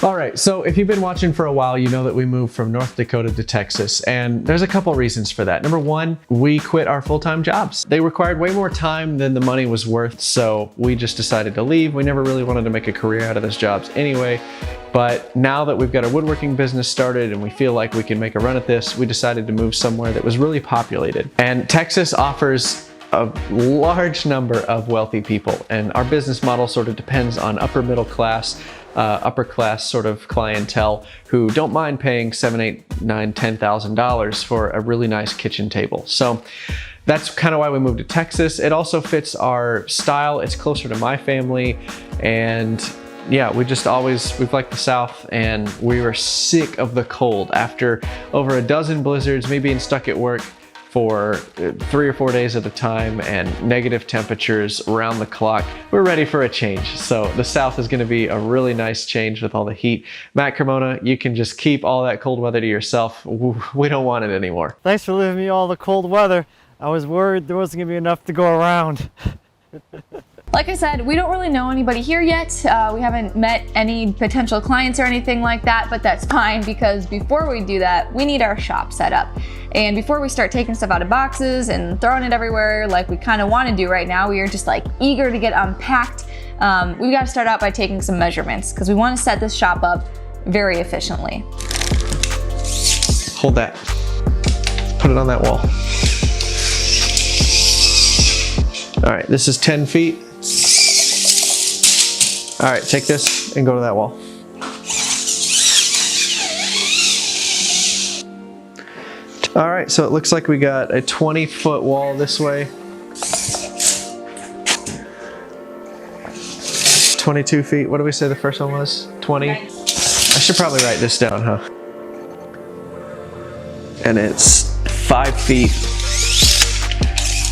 All right, so if you've been watching for a while, you know that we moved from North Dakota to Texas, and there's a couple reasons for that. Number one, we quit our full-time jobs. They required way more time than the money was worth, so we just decided to leave. We never really wanted to make a career out of those jobs anyway, but now that we've got a woodworking business started and we feel like we can make a run at this, we decided to move somewhere that was really populated. And Texas offers a large number of wealthy people, and our business model sort of depends on upper middle class, upper class sort of clientele who don't mind paying $7,000, $8,000, $9,000, $10,000 for a really nice kitchen table. So that's kind of why we moved to Texas. It also fits our style. It's closer to my family, and yeah, we've liked the South, and we were sick of the cold. After over a dozen blizzards, me being stuck at work for 3 or 4 days at a time and negative temperatures around the clock, we're ready for a change. So the South is going to be a really nice change with all the heat. Matt Cremona, you can just keep all that cold weather to yourself. We don't want it anymore. Thanks for leaving me all the cold weather. I was worried there wasn't going to be enough to go around. Like I said, we don't really know anybody here yet. We haven't met any potential clients or anything like that, but that's fine because before we do that, we need our shop set up. And before we start taking stuff out of boxes and throwing it everywhere like we kind of want to do right now, we are just like eager to get unpacked. We've got to start out by taking some measurements because we want to set this shop up very efficiently. Hold that. Put it on that wall. All right, this is 10 feet. All right, take this and go to that wall. All right, so it looks like we got a 20-foot wall this way. 22 feet, what did we say the first one was? 20? I should probably write this down, huh? And it's 5 feet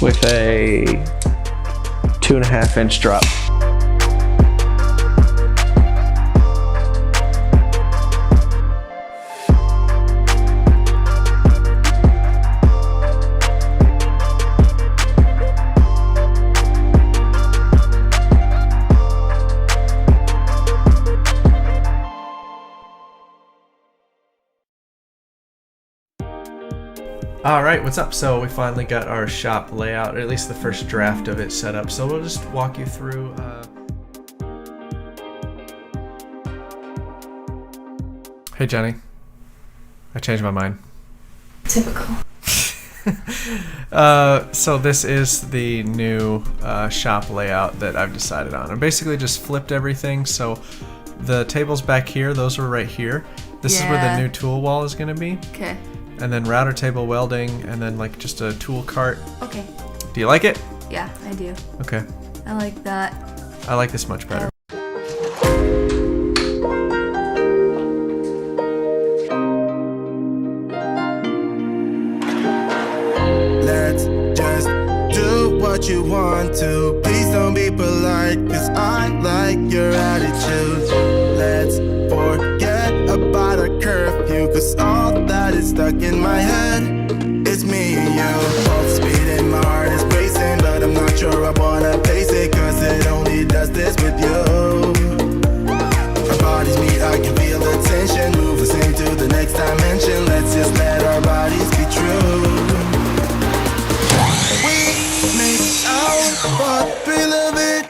with a 2.5-inch drop. All right, what's up? So we finally got our shop layout, or at least the first draft of it set up. So we'll just walk you through. Hey, Jenny. I changed my mind. Typical. So this is the new shop layout that I've decided on. I basically just flipped everything. So the tables back here, those are right here. This is where the new tool wall is going to be. Okay. And then router table welding, and then like just a tool cart. Okay. Do you like it? Yeah, I do. Okay. I like that. I like this much better. Let's just do what you want to. Please don't be polite, cause I like your attitude. Let's forget about a curfew, cause all that is stuck in my head is me and you. Both speeding, my heart is racing, but I'm not sure I wanna pace it, cause it only does this with you. Our bodies meet, I can feel the tension, move us into the next dimension. Let's just let our bodies be true. We make out for the thrill of it,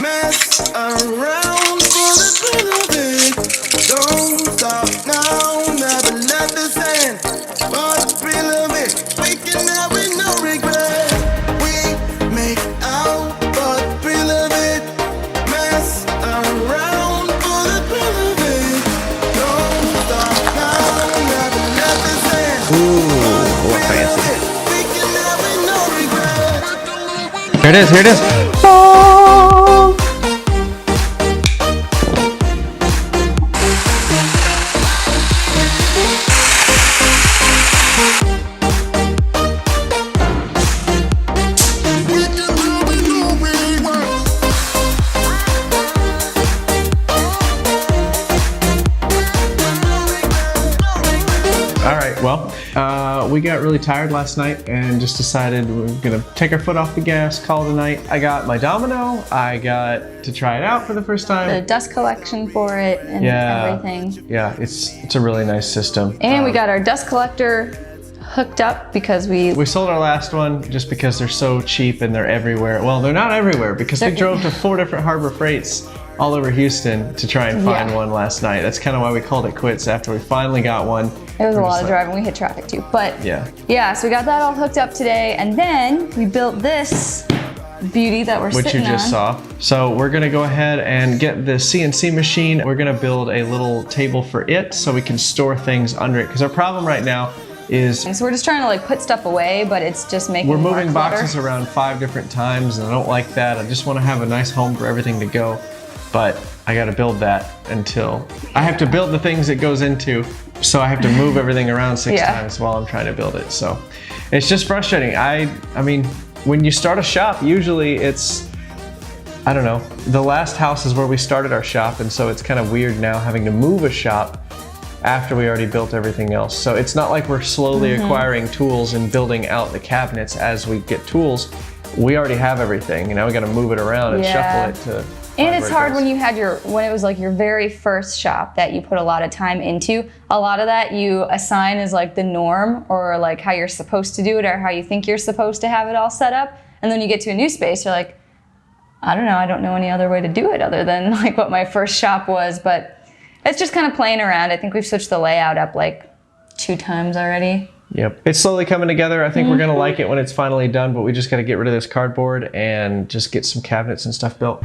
mess around for the thrill of it. Don't stop now, never let this end. For the thrill of it, waking up with no regret. We make out for the thrill of it, mess around for the thrill of it. Don't stop now, never let this end. Ooh, what fancy. Waking up with no regret. Here it is, here it is. Oh! Well, we got really tired last night and just decided we were gonna take our foot off the gas, call it a night. I got my domino. I got to try it out for the first time. The dust collection for it and everything. Yeah, it's a really nice system. And we got our dust collector hooked up because we sold our last one just because they're so cheap and they're everywhere. Well, they're not everywhere because we drove to 4 different Harbor Freights all over Houston to try and find one last night. That's kind of why we called it quits after we finally got one. It was a lot of driving. We hit traffic too, but yeah. So we got that all hooked up today, and then we built this beauty that we're which sitting you just on. saw. So we're gonna go ahead and get the CNC machine. We're gonna build a little table for it so we can store things under it. Because our problem right now is So we're just trying to like put stuff away, but it's just making we're more moving clutter. boxes around 5 different times, and I don't like that. I just want to have a nice home for everything to go. But I got to build that until I have to build the things it goes into. So I have to move everything around 6 times while I'm trying to build it. So it's just frustrating. I mean, when you start a shop, usually it's, I don't know, the last house is where we started our shop. And so it's kind of weird now having to move a shop after we already built everything else. So it's not like we're slowly acquiring tools and building out the cabinets as we get tools. We already have everything, and now we got to move it around and shuffle it to. And it's hard when you had when it was like your very first shop that you put a lot of time into. A lot of that you assign as like the norm or like how you're supposed to do it or how you think you're supposed to have it all set up. And then you get to a new space, you're like, I don't know any other way to do it other than like what my first shop was. But it's just kind of playing around. I think we've switched the layout up like 2 times already. Yep. It's slowly coming together. I think we're gonna like it when it's finally done, but we just gotta get rid of this cardboard and just get some cabinets and stuff built.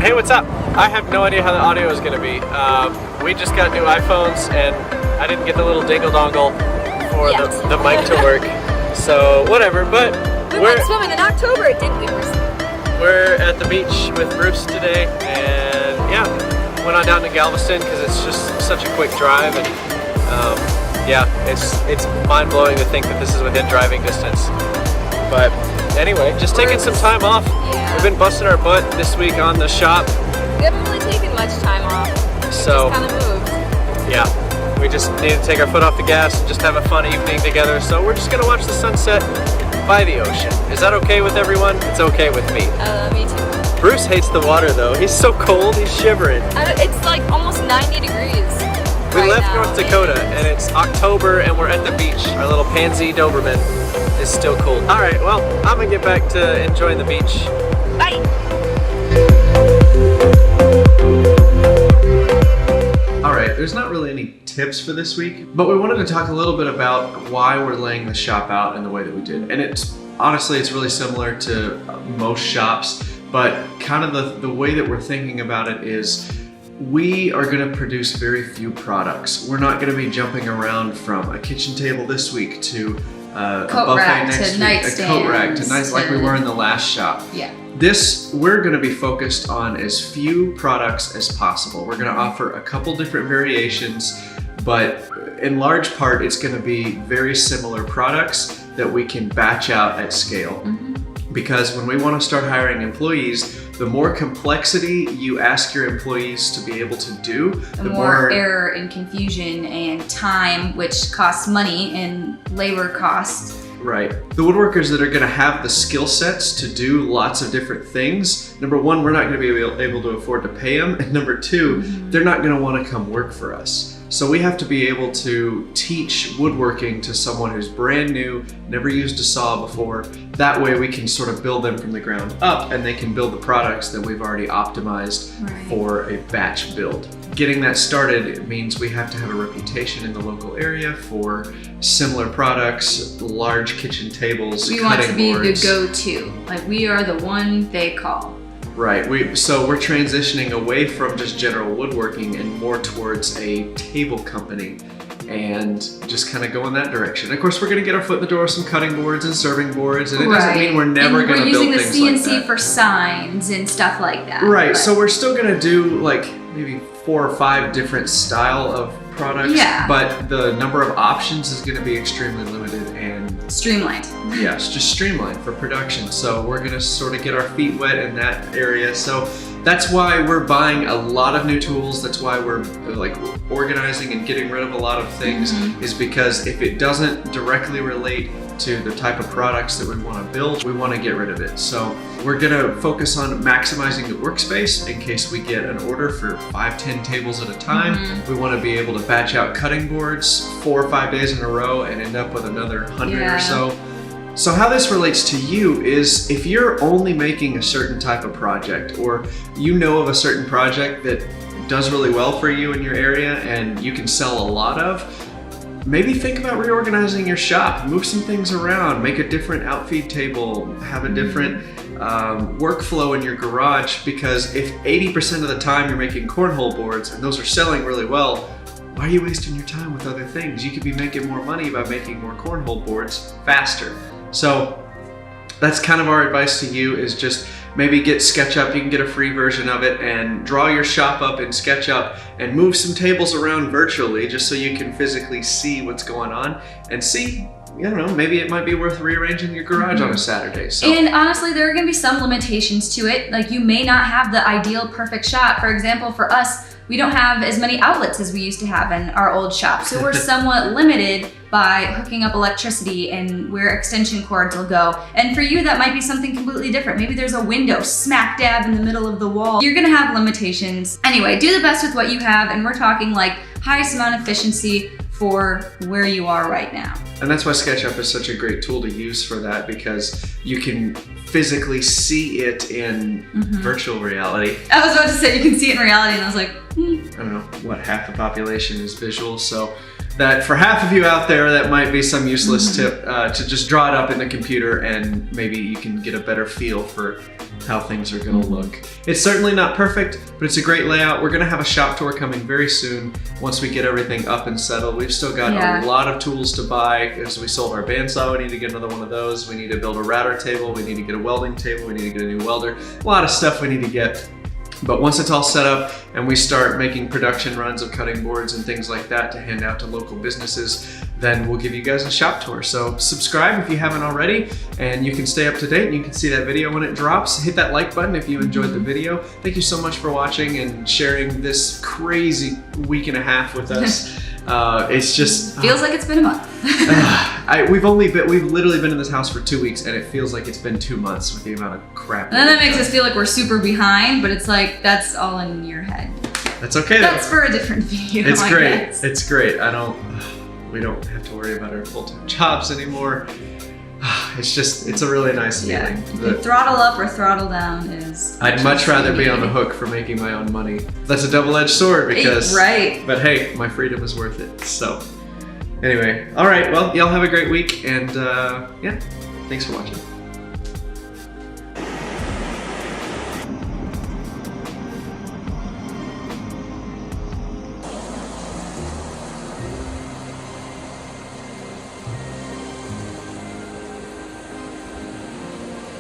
Hey, what's up? I have no idea how the audio is gonna be. We just got new iPhones and I didn't get the little dingle dongle for the mic to work. So whatever, but we went swimming in October, didn't we? We're at the beach with Bruce today, and yeah, went on down to Galveston because it's just such a quick drive, and yeah, it's mind-blowing to think that this is within driving distance. But anyway, just taking some time off. Yeah. We've been busting our butt this week on the shop. We haven't really taken much time off. So we just kind of moved. Yeah, we just need to take our foot off the gas and just have a fun evening together. So we're just gonna watch the sunset by the ocean. Is that okay with everyone? It's okay with me. Me too. Bruce hates the water though. He's so cold, he's shivering. It's like almost 90 degrees. We left North Dakota and it's October and we're at the beach. Our little pansy Doberman is still cold. All right, well, I'm gonna get back to enjoying the beach. Bye. All right, there's not really any tips for this week, but we wanted to talk a little bit about why we're laying the shop out in the way that we did. And honestly, it's really similar to most shops, but kind of the way that we're thinking about it is we are going to produce very few products. We're not going to be jumping around from a kitchen table this week to a buffet next week, a coat rack to nights like we were in the last shop. Yeah. We're going to be focused on as few products as possible. We're going to offer a couple different variations, but in large part, it's going to be very similar products that we can batch out at scale. Because when we want to start hiring employees, the more complexity you ask your employees to be able to do, the more error and confusion and time, which costs money and labor costs. Right. The woodworkers that are going to have the skill sets to do lots of different things, number one, we're not going to be able to afford to pay them, and number two, they're not going to want to come work for us. So we have to be able to teach woodworking to someone who's brand new, never used a saw before. That way we can sort of build them from the ground up and they can build the products that we've already optimized for a batch build. Getting that started means we have to have a reputation in the local area for similar products, large kitchen tables, we want to be the go-to. Like we are the one they call. Right, so we're transitioning away from just general woodworking and more towards a table company and just kind of go in that direction. Of course, we're going to get our foot in the door with some cutting boards and serving boards, and it doesn't mean we're never going to build things like that. We're using the CNC for signs and stuff like that. Right, so we're still going to do like maybe 4 or 5 different style of products, but the number of options is going to be extremely limited and streamlined. Yes, just streamlined for production. So we're going to sort of get our feet wet in that area. So that's why we're buying a lot of new tools. That's why we're like organizing and getting rid of a lot of things, is because if it doesn't directly relate to the type of products that we want to build, we want to get rid of it. So we're going to focus on maximizing the workspace in case we get an order for 5-10 tables at a time. We want to be able to batch out cutting boards 4 or 5 days in a row and end up with another 100 or so. So how this relates to you is if you're only making a certain type of project, or you know of a certain project that does really well for you in your area and you can sell a lot of, maybe think about reorganizing your shop, move some things around, make a different outfeed table, have a different workflow in your garage, because if 80% of the time you're making cornhole boards and those are selling really well, why are you wasting your time with other things? You could be making more money by making more cornhole boards faster. So that's kind of our advice to you, is just maybe get SketchUp. You can get a free version of it and draw your shop up in SketchUp and move some tables around virtually just so you can physically see what's going on and see, I don't know, maybe it might be worth rearranging your garage on a Saturday. So. And honestly, there are going to be some limitations to it. Like you may not have the ideal perfect shop. For example, for us, we don't have as many outlets as we used to have in our old shop. So we're somewhat limited by hooking up electricity and where extension cords will go. And for you, that might be something completely different. Maybe there's a window smack dab in the middle of the wall. You're gonna have limitations. Anyway, do the best with what you have, and we're talking like highest amount of efficiency for where you are right now. And that's why SketchUp is such a great tool to use for that, because you can physically see it in virtual reality. I was about to say you can see it in reality, and I was like, I don't know, what, half the population is visual, so that for half of you out there, that might be some useless tip to just draw it up in the computer, and maybe you can get a better feel for how things are gonna look. It's certainly not perfect, but it's a great layout. We're gonna have a shop tour coming very soon once we get everything up and settled. We've still got a lot of tools to buy. As we sold our bandsaw, we need to get another one of those. We need to build a router table. We need to get a welding table. We need to get a new welder. A lot of stuff we need to get. But once it's all set up and we start making production runs of cutting boards and things like that to hand out to local businesses, then we'll give you guys a shop tour. So subscribe if you haven't already, and you can stay up to date and you can see that video when it drops. Hit that like button if you enjoyed the video. Thank you so much for watching and sharing this crazy week and a half with us. It's just feels like it's been a month. we've literally been in this house for 2 weeks, and it feels like it's been 2 months with the amount of crap. And then that makes us feel like we're super behind, but it's like that's all in your head. That's okay. That's for a different video. It's I great. guess. It's great. We don't have to worry about our full-time jobs anymore. It's a really nice feeling. Throttle up or throttle down is. I'd much rather be on the hook for making my own money. That's a double-edged sword because. Right. But hey, my freedom is worth it. So, anyway, all right. Well, y'all have a great week, and yeah, thanks for watching.